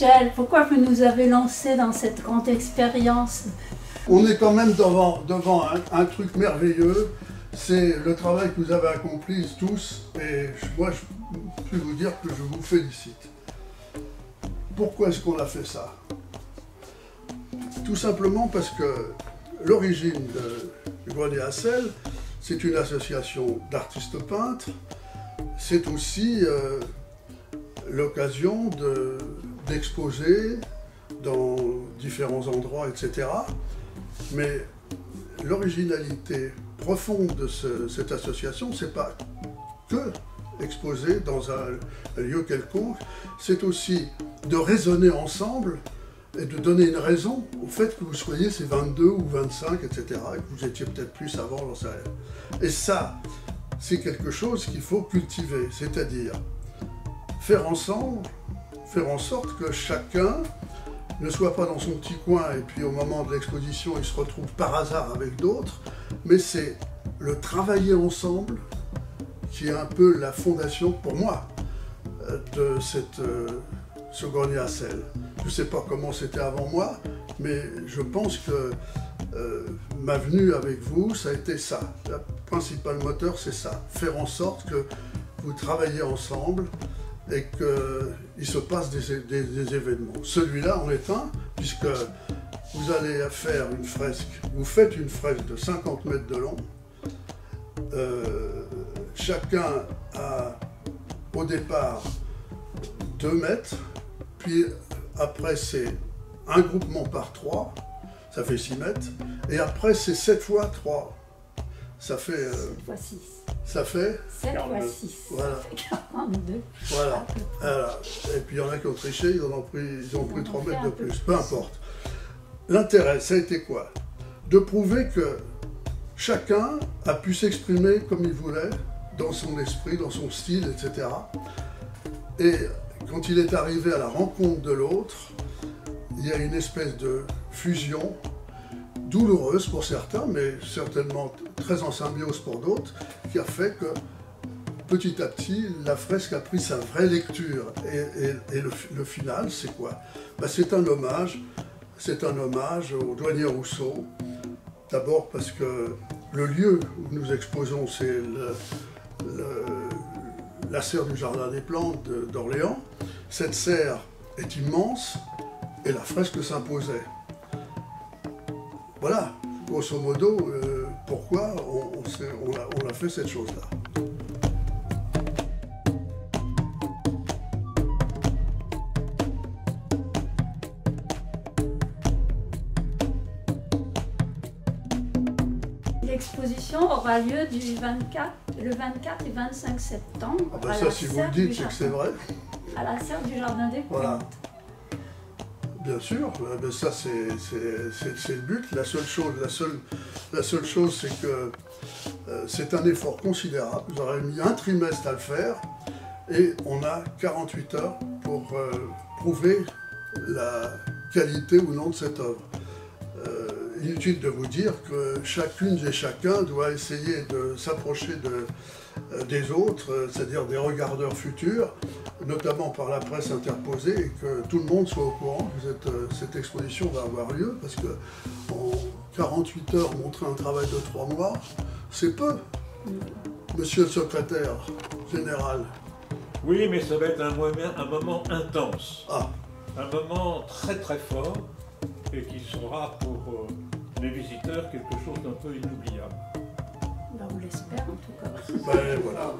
Michel, pourquoi vous nous avez lancé dans cette grande expérience? On est quand même devant un truc merveilleux, c'est le travail que vous avez accompli tous, et moi je peux vous dire que je vous félicite. Pourquoi est-ce qu'on a fait ça? Tout simplement parce que l'origine du Grenier à Sel, c'est une association d'artistes peintres, c'est aussi l'occasion d'exposer dans différents endroits, etc. Mais l'originalité profonde de cette association, c'est pas que exposer dans un lieu quelconque, c'est aussi de raisonner ensemble et de donner une raison au fait que vous soyez ces 22 ou 25, etc., et que vous étiez peut-être plus avant, j'en sais rien. Et ça, c'est quelque chose qu'il faut cultiver, c'est-à-dire faire ensemble, faire en sorte que chacun ne soit pas dans son petit coin et puis au moment de l'exposition, il se retrouve par hasard avec d'autres, mais c'est le travailler ensemble qui est un peu la fondation, pour moi, de ce Grenier à Sel. Je ne sais pas comment c'était avant moi, mais je pense que ma venue avec vous, ça a été ça. Le principal moteur, c'est ça. Faire en sorte que vous travaillez ensemble et qu'il se passe des événements. Celui-là en est un, puisque vous allez faire une fresque, vous faites une fresque de 50 mètres de long. Chacun a au départ 2 mètres, puis après c'est un groupement par 3, ça fait 6 mètres, et après c'est 7 fois 3, ça fait... 7 fois 6. Ça fait 7 fois 6, voilà. ça fait 42. Voilà. Voilà. Et puis il y en a qui ont triché, ils ont pris 3 mètres de plus, peu importe. L'intérêt, ça a été quoi? De prouver que chacun a pu s'exprimer comme il voulait, dans son esprit, dans son style, etc. Et quand il est arrivé à la rencontre de l'autre, il y a une espèce de fusion douloureuse pour certains, mais certainement très en symbiose pour d'autres, qui a fait que petit à petit, la fresque a pris sa vraie lecture. Et le final, c'est quoi? Ben, c'est un hommage au douanier Rousseau. D'abord parce que le lieu où nous exposons, c'est la serre du Jardin des Plantes d'Orléans. Cette serre est immense et la fresque s'imposait. Voilà, grosso modo, pourquoi on a fait cette chose-là. L'exposition aura lieu le 24 et 25 septembre. Ah ben ça, si vous le dites, c'est que c'est vrai. À la serre du Jardin des Plantes. Voilà. Bien sûr, mais ça c'est le but. La seule chose, c'est que c'est un effort considérable. J'aurais mis un trimestre à le faire et on a 48 heures pour prouver la qualité ou non de cette œuvre. Inutile de vous dire que chacune et chacun doit essayer de s'approcher des autres, c'est-à-dire des regardeurs futurs, notamment par la presse interposée, et que tout le monde soit au courant que cette exposition va avoir lieu, parce que en 48 heures, montrer un travail de 3 mois, c'est peu. Monsieur le secrétaire général. Oui, mais ça va être un moment intense. Ah. Un moment très très fort, et qui sera pour les visiteurs quelque chose d'un peu inoubliable. Ben, on l'espère en tout cas. Ben, voilà.